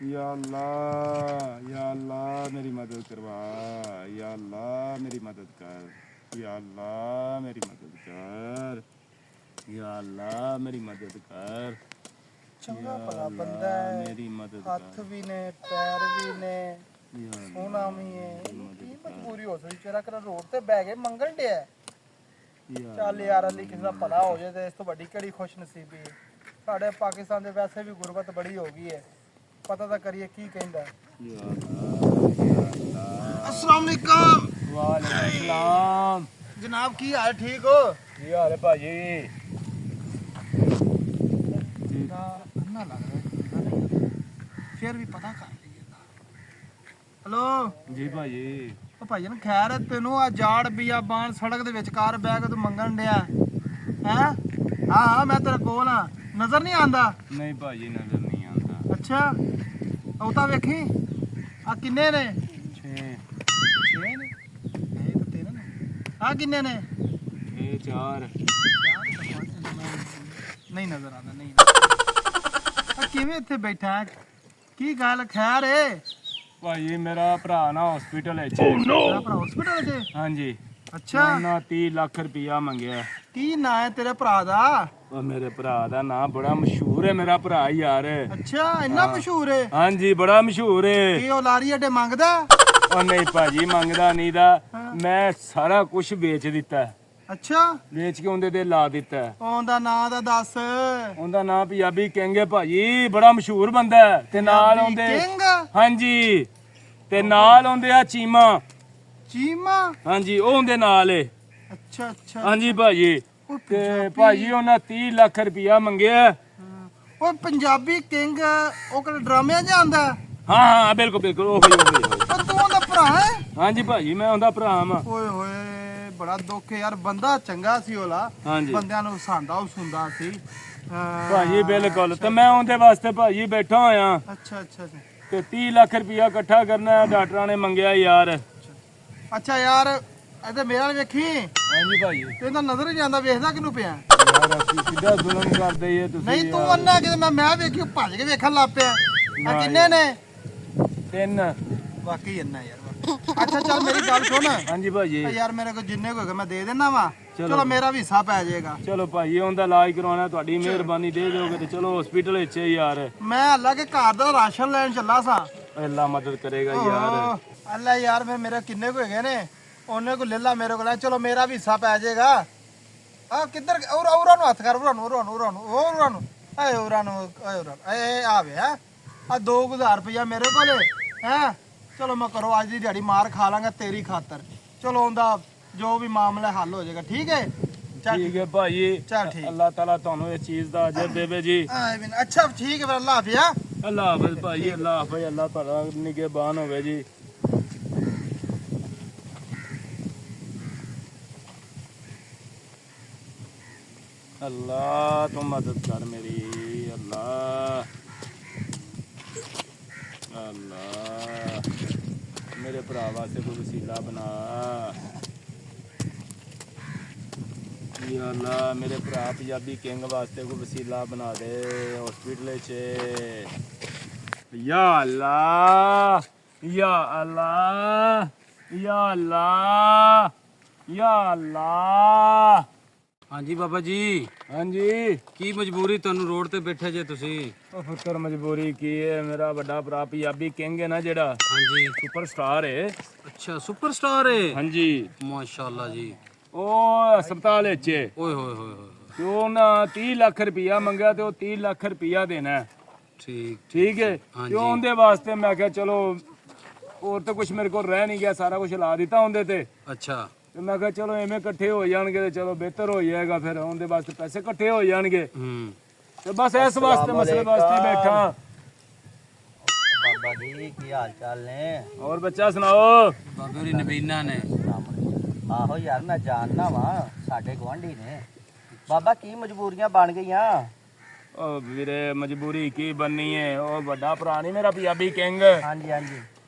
या अल्लाह मेरी मदद करवा, या अल्लाह मेरी मदद कर, या अल्लाह मेरी मदद कर, या अल्लाह मेरी मदद कर। चंगा भला बंदा है, मेरी मदद हथ भी ने पैर भी ने सोना भी है, की मजबूरी हो सकती चेरा कर रोड ते बह गए मंगल डे है। चल यार अली किसी का भला हो जाए तो इस तो बड़ी केड़ी खुश नसीबी है। साडे पाकिस्तान दे वैसे भी गुरबत बड़ी हो गई है, पता तो करिए की कहंदा। अस्सलाम वालेकुम। वालेकुम सलाम। जनाब की हाल ठीक हो? की हाल है भाजी? ना लग रहा है फिर भी पता कर लीजिए। हेलो जी भाजी। ਉਹ ਭਾਈ ਨੂੰ ਖੈਰ ਤੈਨੂੰ ਆ ਜਾੜ ਬਿਆਬਾਨ ਸੜਕ ਦੇ ਵਿਚਕਾਰ ਬਹਿ ਕੇ ਤੂੰ ਮੰਗਣ ਡਿਆ ਹੈ? ਹਾਂ ਮੈਂ ਤੇਰੇ ਕੋਲ ਆ, ਨਜ਼ਰ ਨਹੀਂ ਆਂਦਾ? नहीं भाजी नजर नहीं आता। ਅੱਛਾ ਉਹ ਤਾਂ ਵੇਖੀ ਆ ਕਿੰਨੇ ਨੇ? 6 6 ਨੇ ਇਹ ਤਾਂ ਤੇਰੇ ਨੇ। ਆ ਕਿੰਨੇ ਨੇ? 4 ਨਹੀਂ ਨਜ਼ਰ ਆਉਂਦਾ ਨਹੀਂ। ਆ ਕਿਵੇਂ ਇੱਥੇ ਬੈਠਾ ਹੈ? ਕੀ ਗੱਲ ਖੈਰ ਏ? ਭਾਜੀ ਮੇਰਾ ਭਰਾ ਨਾ ਹਸਪੀਟਲ ਵਿੱਚ ਤੇਰਾ ਭਰਾ ਹਸਪੀਟਲ 'ਚ? ਹਾਂਜੀ। ਅੱਛਾ ਉਹਨਾਂ 30 ਲੱਖ ਰੁਪਇਆ ਮੰਗਿਆ। ਕੀ ਨਾਂ ਹੈ ਤੇਰੇ ਭਰਾ ਦਾ? ਉਹ ਮੇਰੇ ਭਰਾ ਦਾ ਨਾਂ ਬੜਾ ਮਸ਼ਹੂਰ ਹੈ, ਮੇਰਾ ਭਰਾ ਯਾਰ। ਅੱਛਾ ਇੰਨਾ ਮਸ਼ਹੂਰ ਹੈ? ਹਾਂਜੀ ਬੜਾ ਮਸ਼ਹੂਰ ਹੈ। ਕੀ ਉਹ ਲਾਰੀ ਅੱਡੇ ਮੰਗਦਾ? ਉਹ ਨਹੀਂ ਭਾਜੀ ਮੰਗਦਾ ਨਹੀਂ ਦਾ, ਮੈਂ ਸਾਰਾ ਕੁਝ ਵੇਚ ਦਿੱਤਾ। ਅੱਛਾ ਵੇਚ ਕੇ ਉਹਦੇ ਤੇ ਲਾ ਦਿੱਤਾ। ਉਹਦਾ ਨਾਂ ਦਾ ਦੱਸ। ਉਹਦਾ ਨਾਂ ਪੰਜਾਬੀ ਕਿੰਗ ਹੈ ਭਾਜੀ, ਬੜਾ ਮਸ਼ਹੂਰ ਬੰਦਾ ਹੈ। ਤੇ ਨਾਲ ਆਉਂਦੇ ਕਿੰਗ? ਹਾਂਜੀ, ਤੇ ਨਾਲ ਆਉਂਦੇ ਆ ਚੀਮਾ। ਚੀਮਾ? ਹਾਂਜੀ ਉਹ ਉਹਦੇ ਨਾਲ ਏ। ਅੱਛਾ ਅੱਛਾ ਹਾਂਜੀ ਭਾਜੀ। ਉਹ ਤੇ ਪੰਜਾਬੀ- ਭਾਜੀ ਉਹਨਾਂ 30 ਲੱਖ ਰੁਪਇਆ ਮੰਗਿਆ। ਉਹ ਪੰਜਾਬੀ ਕਿੰਗ ਉਹ ਕਿਹੜਾ ਡਰਾਮਿਆਂ 'ਚ ਆਂਦਾ? ਹਾਂ ਹਾਂ ਬਿਲਕੁਲ ਬਿਲਕੁਲ ਉਹੀ। ਉਹ ਤੂੰ ਉਹਦਾ ਭਰਾ ਹੈ? ਹਾਂਜੀ ਭਾਜੀ ਮੈਂ ਉਹਦਾ ਭਰਾ ਹਾਂ। ਓਏ ਹੋਏ ਬੜਾ ਦੁੱਖ ਹੈ ਯਾਰ, ਬੰਦਾ ਚੰਗਾ ਸੀ ਉਹਲਾ, ਹਾਂਜੀ ਬੰਦਿਆਂ ਨੂੰ ਹਸਾਂਦਾ ਉਸੁੰਦਾ ਸੀ। ਭਾਜੀ ਬਿਲਕੁਲ। ਤੇ ਮੈਂ ਉਹਦੇ ਵਾਸਤੇ ਭਾਜੀ ਬੈਠਾ ਹੋਇਆ ਅੱਛਾ ਅੱਛਾ ਅੱਛਾ। ਤੇ 30 ਲੱਖ ਰੁਪਇਆ ਇਕੱਠਾ ਕਰਨਾ ਹੈ, ਡਾਕਟਰਾਂ ਨੇ ਮੰਗਿਆ ਯਾਰ। ਅੱਛਾ ਯਾਰ ਇਹਦੇ ਮੇਰੇ ਨਾਲ ਵੇਖੀ, ਹਾਂਜੀ ਭਾਜੀ। ਇਹਦਾ ਨਜ਼ਰ ਹੀ ਨਹੀਂ ਆਂਦਾ, ਵੇਖਦਾ ਕਿਹਨੂੰ ਪਿਆ? ਯਾਰ ਅਸੀਂ ਸਿੱਧਾ ਜ਼ੁਲਮ ਕਰਦੇ ਏ ਤੁਸੀਂ। ਨਹੀਂ ਤੂੰ ਅੰਨਾ ਕਿਤੇ ਮੈਂ ਵੇਖੀ ਭੱਜ ਕੇ ਵੇਖਣ ਲੱਗ ਪਿਆ। ਆ ਕਿੰਨੇ ਨੇ? 3। ਵਾਕਈ ਇੰਨਾ ਯਾਰ। ਅੱਛਾ ਚੱਲ ਮੇਰੀ ਗੱਲ ਸੁਣ। ਹਾਂਜੀ ਭਾਜੀ। ਯਾਰ ਮੇਰੇ ਕੋਲ ਜਿੰਨੇ ਕੋ ਮੈਂ ਦੇ ਦੇਣਾ ਵਾ, ਚਲੋ। ਚਲੋ ਮੇਰਾ ਵੀ ਹਿੱਸਾ ਪੈ ਜਾਏਗਾ। ਚਲੋ ਭਾਜੀ ਉਹਦਾ ਇਲਾਜ ਕਰਵਾਉਣਾ, ਤੁਹਾਡੀ ਮਿਹਰਬਾਨੀ ਦੇ ਦਿਓਗੇ ਤੇ ਚਲੋ ਹਸਪੀਟਲ ਵਿੱਚ ਯਾਰ। ਮੈਂ ਅੱਲਾ ਕੇ ਘਰ ਦਾ ਰਾਸ਼ਨ ਲੈਣ ਚੱਲਾ ਸਾਂ। ਅੱਲਾ ਮਦਦ ਕਰੇਗਾ ਯਾਰ। ਅੱਲਾ ਯਾਰ ਫਿਰ ਮੇਰੇ ਕਿੰਨੇ ਕੋ ਹੈਗੇ ਨੇ, ਉਹਨੇ ਕੋ ਲੈ ਲਾ ਮੇਰੇ ਕੋਲ, ਚਲੋ ਮੇਰਾ ਵੀ ਹਿੱਸਾ ਪੈ ਜਾਏਗਾ। ਆ ਕਿੱਧਰ ਔਰਾਂ ਨੂੰ ਹੱਥ ਕਰ, ਔਰਾਂ ਨੂੰ ਆਵੇ ਹੈ। ਆ 2000 ਰੁਪਇਆ ਮੇਰੇ ਕੋਲ ਹੈ। ਚਲੋ ਮੈਂ ਕਰੋ ਅੱਜ ਦੀ ਦਿਹਾੜੀ ਮਾਰ ਖਾ ਲਾਂਗਾ ਤੇਰੀ ਖਾਤਰ। ਚਲੋ ਉਹਦਾ ਜੋ ਵੀ ਮਾਮਲਾ ਹੱਲ ਹੋ ਜਾਏਗਾ। ਠੀਕ ਹੈ ਠੀਕ ਹੈ ਭਾਜੀ। ਚੱਲ ਠੀਕ। ਅੱਲਾਹ ਤਾਲਾ ਤੁਹਾਨੂੰ ਇਸ ਚੀਜ਼ ਦਾ ਅਜਰ ਦੇਵੇ ਜੀ। ਅੱਛਾ ਠੀਕ ਹੈ ਫਿਰ ਅੱਲਾ ਹਾਫਿਜ਼। ਅੱਲਾਹ ਹਾਫਿਜ਼ ਭਾਜੀ, ਅੱਲਾਹ ਹਾਫਿਜ਼। ਅੱਲਾਹ ਤਾਲਾ ਨਿਗਹਿਬਾਨ ਹੋਵੇ ਜੀ। ਅੱਲਾਹ ਤੂੰ ਮਦਦ ਕਰ ਮੇਰੀ। ਅੱਲਾਹ ਅੱਲਾਹ ਮੇਰੇ ਭਰਾ ਵਾਸਤੇ ਕੋਈ ਵਸੀਲਾ ਬਣਾ। ਯਾ ਅੱਲਾਹ ਮੇਰੇ ਭਰਾ ਪੰਜਾਬੀ ਕਿੰਗ ਵਾਸਤੇ ਕੋਈ ਵਸੀਲਾ ਬਣਾ ਦੇ ਹਸਪੀਟਲ 'ਚ। ਯਾ ਅੱਲਾਹ ਯਾ ਅੱਲਾਹ ਯਾ ਅੱਲਾਹ ਯਾ ਅੱਲਾਹ। ਹਾਂਜੀ ਬਾਬਾ ਜੀ। ਹਾਂਜੀ ਕੀ ਮਜਬੂਰੀ ਤੁਹਾਨੂੰ ਰੋਡ ਤੇ ਬੈਠੇ ਜੇ ਤੁਸੀਂ? ਉਹ ਪੁੱਤਰ ਮਜਬੂਰੀ ਕੀ ਹੈ, ਮੇਰਾ ਵੱਡਾ ਭਰਾ ਪੰਜਾਬੀ ਕਿੰਗ ਹੈ ਨਾ ਜਿਹੜਾ, ਹਾਂਜੀ। ਸੁਪਰ ਸਟਾਰ ਹੈ। ਅੱਛਾ ਸੁਪਰਸਟਾਰ ਹੈ? ਹਾਂਜੀ। ਮਾਸ਼ਾਅੱਲਾ ਜੀ। ਉਹ ਹਸਪਤਾਲ ਵਿੱਚ ਹੈ। ਓਏ ਹੋਏ ਹੋਏ ਹੋਏ। ਤੇ ਉਹਨਾਂ 30 ਲੱਖ ਰੁਪਇਆ ਮੰਗਿਆ ਤੇ ਉਹ 30 ਲੱਖ ਰੁਪਇਆ ਦੇਣਾ ਹੈ। ਠੀਕ ਹੈ। ਤੇ ਉਹਦੇ ਵਾਸਤੇ ਮੈਂ ਕਿਹਾ ਚਲੋ ਹੋਰ ਤਾਂ ਕੁਝ ਮੇਰੇ ਕੋਲ ਰਹਿ ਨਹੀਂ ਗਿਆ, ਸਾਰਾ ਕੁਝ ਲਾ ਦਿੱਤਾ ਉਹਦੇ ਤੇ। ਅੱਛਾ। ਤੇ ਮੈਂ ਕਿਹਾ ਚਲੋ ਐਵੇਂ ਇਕੱਠੇ ਹੋ ਜਾਣਗੇ ਤੇ ਚਲੋ ਬਿਹਤਰ ਹੋ ਜਾਏਗਾ, ਫਿਰ ਉਹਦੇ ਵਾਸਤੇ ਪੈਸੇ ਇਕੱਠੇ ਹੋ ਜਾਣਗੇ। ਤੇ ਬਸ ਇਸ ਵਾਸਤੇ ਮਸਲੇ ਵਾਸਤੇ ਬੈਠਾ। ਬਾਬਾ ਜੀ ਕੀ ਹਾਲ ਚਾਲ ਨੇ? ਹੋਰ ਬੱਚਾ ਸੁਣਾਓ? ਬਾਬੇ ਹੋਰੀ ਨਬੀਨਾ ਨੇ। ਆਹੋ ਯਾਰ ਮੈਂ ਜਾਣਦਾ ਵਾਂ, ਸਾਡੇ ਗੁਆਂਢੀ ਨੇ। ਬਾਬਾ ਕੀ ਮਜਬੂਰੀਆਂ ਬਣ ਗਈਆਂ? ਉਹ ਵੀਰੇ ਮਜਬੂਰੀ ਕੀ ਬਣਨੀ ਹੈ, ਉਹ ਵੱਡਾ ਭਰਾ ਨਹੀਂ ਮੇਰਾ ਪੰਜਾਬੀ ਕਿੰਗ, ਹਾਂਜੀ ਹਾਂਜੀ।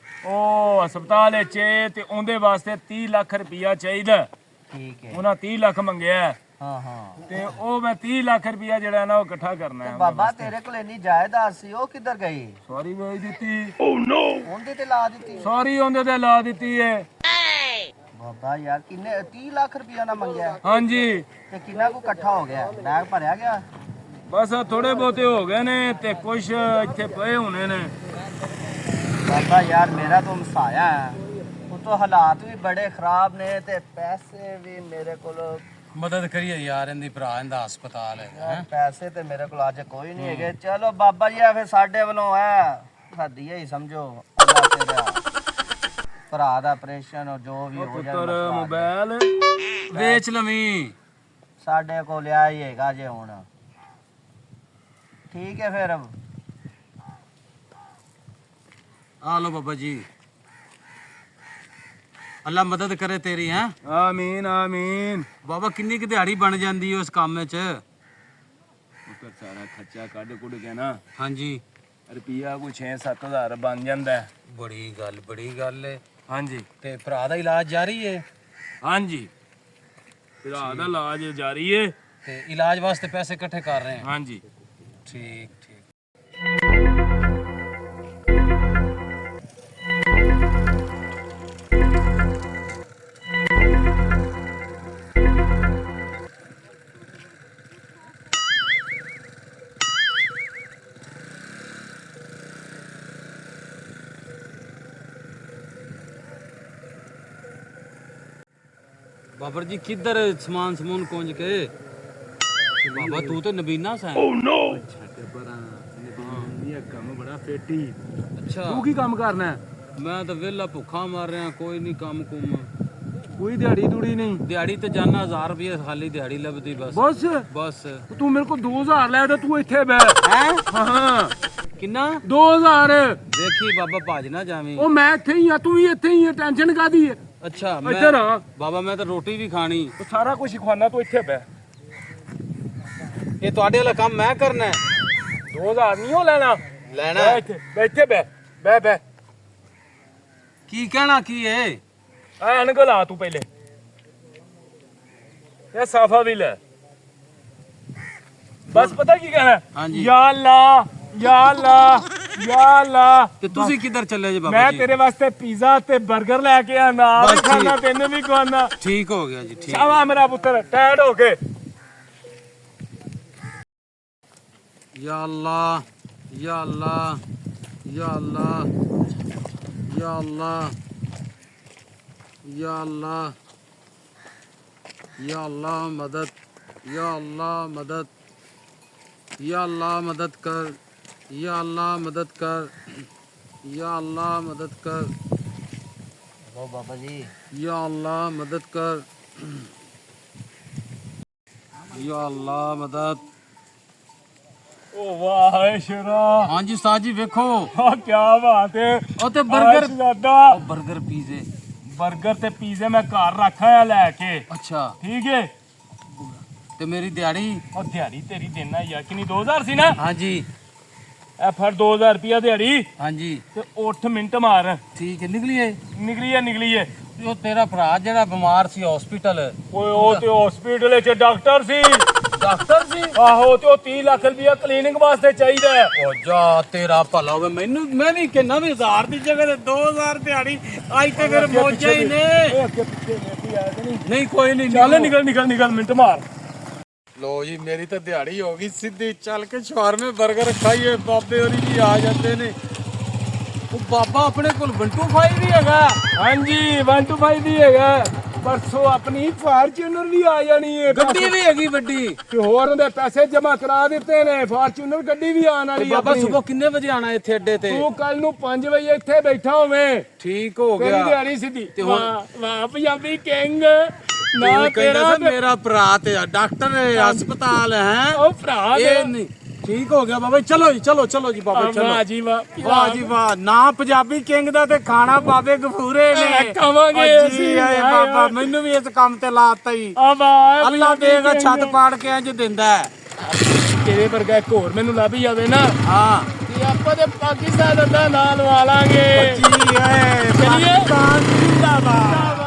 ਉਹ ਹਸਪਤਾਲ ਵਿੱਚ ਤੇ ਉਹਦੇ ਵਾਸਤੇ 30 ਲੱਖ ਰੁਪਇਆ ਚਾਹੀਦਾ। ਠੀਕ ਹੈ। ਉਹਨਾਂ 30 ਲੱਖ ਮੰਗਿਆ ਹਾਂ ਹਾਂ ਤੇ ਉਹ ਮੈਂ 30 ਲੱਖ ਰੁਪਇਆ ਜਿਹੜਾ ਨਾ ਉਹ ਇਕੱਠਾ ਕਰਨਾ ਹੈ ਬਾਬਾ ਤੇਰੇ ਕੋਲ ਇੰਨੀ ਜਾਇਦਾਦ ਸੀ ਉਹ ਕਿੱਧਰ ਗਈ? ਸਾਰੀ ਵੇਚ ਦਿੱਤੀ। ਉਹਦੇ ਤੇ ਲਾ ਦਿੱਤੀ? ਸਾਰੀ ਉਹਦੇ ਤੇ ਲਾ ਦਿੱਤੀ ਏ। ਬਾਬਾ ਯਾਰ ਕਿੰਨੇ 30 ਲੱਖ ਰੁਪਇਆ ਨਾ ਮੰਗਿਆ ਹਾਂਜੀ ਤੇ ਕਿੰਨਾ ਕੁ ਇਕੱਠਾ ਹੋ ਗਿਆ? ਬੈਗ ਭਰਿਆ ਗਿਆ? ਬਸ ਥੋੜੇ ਬਹੁਤੇ ਹੋ ਗਏ ਨੇ ਤੇ ਕੁਛ ਇੱਥੇ ਪਏ ਹੋਣੇ ਨੇ। ਬਾਬਾ ਯਾਰ ਮੇਰਾ ਤਾਂ ਮਸਾਇਆ ਹੈ, ਉਤੋਂ ਹਾਲਾਤ ਵੀ ਬੜੇ ਖਰਾਬ ਨੇ ਤੇ ਪੈਸੇ ਵੀ ਮੇਰੇ ਕੋਲ ਮਦਦ ਕਰੀਏ ਯਾਰ, ਇਹਦੀ ਭਰਾ ਇਹਦਾ ਹਸਪਤਾਲ ਹੈ। ਪੈਸੇ ਤੇ ਮੇਰੇ ਕੋਲ ਅੱਜ ਕੋਈ ਨਹੀਂ ਹੈਗੇ। ਚਲੋ ਬਾਬਾ ਜੀ ਆ ਫਿਰ ਸਾਡੇ ਵੱਲੋਂ ਹੈ ਹੱਦੀਆ ਹੀ ਸਮਝੋ। ਅੱਲਾ ਤੇਰਾ ਭਰਾ ਦਾ ਆਪਰੇਸ਼ਨ ਜੋ ਵੀ ਹੋ ਜਾਏ ਪੁੱਤਰ ਮੋਬਾਈਲ ਵੇਚ ਲਵੀਂ। ਸਾਡੇ ਕੋਲ ਆ ਹੀ ਹੈਗਾ ਜੇ ਹੁਣ। ਠੀਕ ਹੈ ਫਿਰ ਆ ਲੋ ਬਾਬਾ ਜੀ, ਅੱਲਾ ਮਦਦ ਕਰੇ ਤੇਰੀ। ਹੈ ਆਮੀਨ ਆਮੀਨ। ਬਾਬਾ ਕਿੰਨੀ ਕੁ ਦਿਹਾੜੀ ਬਣ ਜਾਂਦੀ ਹੈ ਉਸ ਕੰਮ ਵਿੱਚ? ਪੁੱਤਰ ਸਾਰਾ ਖਰਚਾ ਕੱਢ ਕੁੱਢ ਕੇ ਨਾ ਹਾਂਜੀ ਰੁਪਿਆ ਕੋਈ 6-7 ਹਜ਼ਾਰ ਬਣ ਜਾਂਦਾ ਹੈ। ਬੜੀ ਗੱਲ ਹੈ। ਹਾਂਜੀ ਤੇ ਭਰਾ ਦਾ ਇਲਾਜ ਜਾਰੀ ਹੈ? ਹਾਂਜੀ ਭਰਾ ਦਾ ਇਲਾਜ ਜਾਰੀ ਏ। ਤੇ ਇਲਾਜ ਵਾਸਤੇ ਪੈਸੇ ਇਕੱਠੇ ਕਰ ਰਹੇ ਹਾਂ? ਹਾਂਜੀ ਠੀਕ ਠੀਕ। बाबर जी किधर समान समून कुंज के? बाबा तू तो नबीना सा है। ਛੱਡ ਪਰਾਂ ਇਹ ਕੰਮ ਬੜਾ ਫੇਟੀ। अच्छा ਤੂੰ ਕੀ ਕੰਮ ਕਰਨਾ ਹੈ? मैं तो वेला भुखा मार रहा, कोई नहीं काम कुम। ਕੋਈ ਦਿਹਾੜੀ ਦੂੜੀ ਨਹੀਂ? दिहाड़ी तो जाना 1000 रुपये खाली दिहाड़ी लभदी बस। ਬਸ बस ਤੂੰ ਮੇਰੇ ਕੋਲ 2000 ਲੈ ਤੇ ਤੂੰ ਇੱਥੇ ਬਹਿ। हैं ਹਾਂ किन्ना? 2000। देखी बाबा भाज ना जावी। ਉਹ ਮੈਂ ਇੱਥੇ ਹੀ ਆ, ਤੂੰ ਵੀ ਇੱਥੇ ਹੀ ਆ, ਟੈਨਸ਼ਨ ਕਾਦੀ ਹੈ? अच्छा ਇੱਧਰ मैं ਆ। बाबा मैं तो रोटी भी खानी। ਉਹ ਸਾਰਾ ਕੁਝ ਖਵਾਨਾ, ਤੂੰ ਇੱਥੇ ਬਹਿ। ये ਤੁਹਾਡੇ ਵਾਲਾ ਕੰਮ ਮੈਂ ਕਰਨਾ ਹੈ? 2000 ਨਹੀਂ ਉਹ ਲੈਣਾ। ਲੈਣਾ ਬਹਿ ਇੱਥੇ, ਬਹਿ ਇੱਥੇ ਬਹਿ ਬਹਿ ਬਹਿ। ਕੀ ਕਹਿਣਾ ਕੀ ਹੈ? ਆ ਅਣਕ ਲਾ ਤੂੰ ਪਹਿਲੇ। ਇਹ ਸਾਫਾ ਵੀ ਲੈ। ਬਸ ਪਤਾ ਕੀ ਕਹਿਣਾ? ਹਾਂਜੀ। ਯਾ ਅੱਲਾ ਯਾ ਅੱਲਾ ਯਾ ਅੱਲਾ। ਤੇ ਤੁਸੀਂ ਕਿੱਧਰ ਚੱਲੇ ਜੀ ਬਾਬਾ ਮੈਂ ਜੀ? ਤੇਰੇ ਵਾਸਤੇ ਪੀਜ਼ਾ ਤੇ 버ਗਰ ਲੈ ਕੇ ਆਣਾ, ਆ ਬਸ ਵੀ ਖਾਣਾ, ਠੀਕ। ਤੈਨੂੰ ਵੀ ਖਵਾਨਾ। ਠੀਕ ਹੋ ਗਿਆ ਜੀ, ਠੀਕ। ਸ਼ਾਬਾਸ਼ ਮੇਰਾ ਪੁੱਤਰ, ਟੈਡ ਹੋ ਕੇ। या अल्लाह या अल्लाह या अल्लाह या अल्लाह या अल्लाह या अल्लाह मदद, या अल्लाह मदद, या अल्लाह मदद कर, या अल्लाह मदद कर, या अल्लाह मदद कर, ओ बाबा जी या अल्लाह मदद कर, या अल्लाह मदद। ਓ ਵਾਹ ਸ਼ਰਾ। हाँ जी उस्ताद जी वेखो, ਆ ਕੀ ਬਾਤ ਹੈ। ਉਹ ਤੇ 버ਗਰ, ਦਾਦਾ 버ਗਰ ਪੀਜ਼ੇ। 버ਗਰ ਤੇ ਪੀਜ਼ੇ ਮੈਂ ਘਰ ਰੱਖਿਆ ਲੈ ਕੇ। अच्छा ਠੀਕ ਹੈ। ਤੇ ਮੇਰੀ ਦਿਹਾੜੀ? ਉਹ ਦਿਹਾੜੀ ਤੇਰੀ ਦੇਣਾ ਯਾਰ, ਕਿੰਨੀ 2000 ਸੀ ਨਾ? हाँ जी ਇਹ ਫੜ 2000 ਰੁਪਿਆ ਦਿਹਾੜੀ हाँ जी ਤੇ 8 ਮਿੰਟ ਮਾਰ। ठीक है निकलिए। ਨਿਕਲੀ ਹੈ। ਉਹ ਤੇਰਾ ਭਰਾ ਜਿਹੜਾ ਬਿਮਾਰ ਸੀ ਹਸਪੀਟਲ? ਓਏ ਉਹ ਤੇ ਹਸਪੀਟਲ 'ਚ ਡਾਕਟਰ ਸੀ। ਡਾਕਟਰ ਸੀ? ਆਹੋ ਤੇ ਉਹ 30 ਲੱਖ ਰੁਪਿਆ ਕਲੀਨਿਕ ਵਾਸਤੇ ਚਾਹੀਦਾ ਹੈ। ਉਹ ਜਾ ਤੇਰਾ ਭਲਾ ਹੋਵੇ, ਮੈਨੂੰ ਮੈਂ ਵੀ ਕਿੰਨਾ ਵੀ 1000 ਦੀ ਜਗ੍ਹਾ ਤੇ 2000 ਦਿਹਾੜੀ ਅੱਜ ਤੇ ਫਿਰ ਮੋਜਾ ਹੀ ਨੇ। ਨਹੀਂ ਕੋਈ ਨਹੀਂ, ਚੱਲ ਨਿਕਲ ਮਿੰਟ ਮਾਰ। ਲੋ ਜੀ ਮੇਰੀ ਤਾਂ ਦਿਹਾੜੀ ਹੋ ਗਈ ਸਿੱਧੀ। ਚੱਲ ਕੇ ਸ਼ਵਾਰਮੇ 버ਗਰ ਖਾਈਏ। ਬਾਬੇ ਹੋਰੀ ਜੀ ਆ ਜਾਂਦੇ ਨੇ। ਉਹ ਬਾਬਾ ਆਪਣੇ ਕੋਲ 125 ਵੀ ਹੈਗਾ? ਹਾਂਜੀ 125 ਵੀ ਹੈਗਾ। ਪਰਸੋਂ ਆਪਣੀ ਫਾਰਚੂਨਰ ਵੀ ਆ ਜਾਣੀ ਹੈ। ਗੱਡੀ ਵੀ ਹੈਗੀ ਵੱਡੀ? ਤੇ ਹੋਰ ਉਹਦੇ ਪੈਸੇ ਜਮਾ ਕਰਾ ਦਿੱਤੇ ਨੇ। ਫਾਰਚੂਨਰ ਗੱਡੀ ਵੀ ਆਉਣ ਵਾਲੀ ਹੈ। ਬਾਬਾ ਸਵੇਰ ਕਿੰਨੇ ਵਜੇ ਆਣਾ ਇੱਥੇ ਅੱਡੇ ਤੇ? ਤੂੰ ਕੱਲ ਨੂੰ 5 ਵਜੇ ਇੱਥੇ ਬੈਠਾ ਹੋਵੇਂ। ਠੀਕ ਹੋ ਤੇਰੀ ਗਿਆ। ਦਿਹਾੜੀ ਸਿੱਧੀ। ਤੇ ਹੁਣ- ਵਾਹ ਪੰਜਾਬੀ ਕਿੰਗ ਨਾ ਨਾ ਤੇਰਾ ਮੇਰਾ ਭਰਾ ਤੇ ਡਾਕਟਰ ਹੈ, ਹਸਪਤਾਲ ਹੈ। ਉਹ ਭਰਾ ਦੇ। ਇਹ ਨਹੀਂ ਠੀਕ ਹੋ ਗਿਆ ਬਾਬਾ। ਚਲੋ ਜੀ ਚਲੋ ਜੀ ਬਾਬਾ ਚਲੋ। ਵਾਹ ਜੀ ਵਾਹ ਵਾਹ ਜੀ ਵਾਹ। ਨਾ ਪੰਜਾਬੀ ਕਿੰਗ ਦਾ ਤੇ ਖਾਣਾ ਬਾਬੇ ਗਫੂਰੇ ਨੇ। ਖਾਵਾਂਗੇ ਜੀ ਅਸੀਂ। ਆਏ ਬਾਬਾ, ਮੈਨੂੰ ਵੀ ਇਸ ਕੰਮ ਤੇ ਲਾਤਾ ਹੀ। ਆ ਵਾਹ ਅੱਲਾ ਦੇਗਾ ਛੱਤ ਪਾੜ ਕੇ ਇੰਜ ਦਿੰਦਾ ਹੈ। ਤੇਰੇ ਵਰਗਾ ਇੱਕ ਹੋਰ ਮੈਨੂੰ ਲੱਭ ਜਾਵੇ ਨਾ, ਹਾਂ ਤੇ ਆਪਾਂ ਤੇ ਪਾਕਿਸਤਾਨ ਦਾ ਨਾਂ ਲਵਾ ਲਾਂਗੇ। ਜੀ ਹੈ ਚਲੀਏ। ਪਾਕਿਸਤਾਨ ਜ਼ਿੰਦਾਬਾਦ।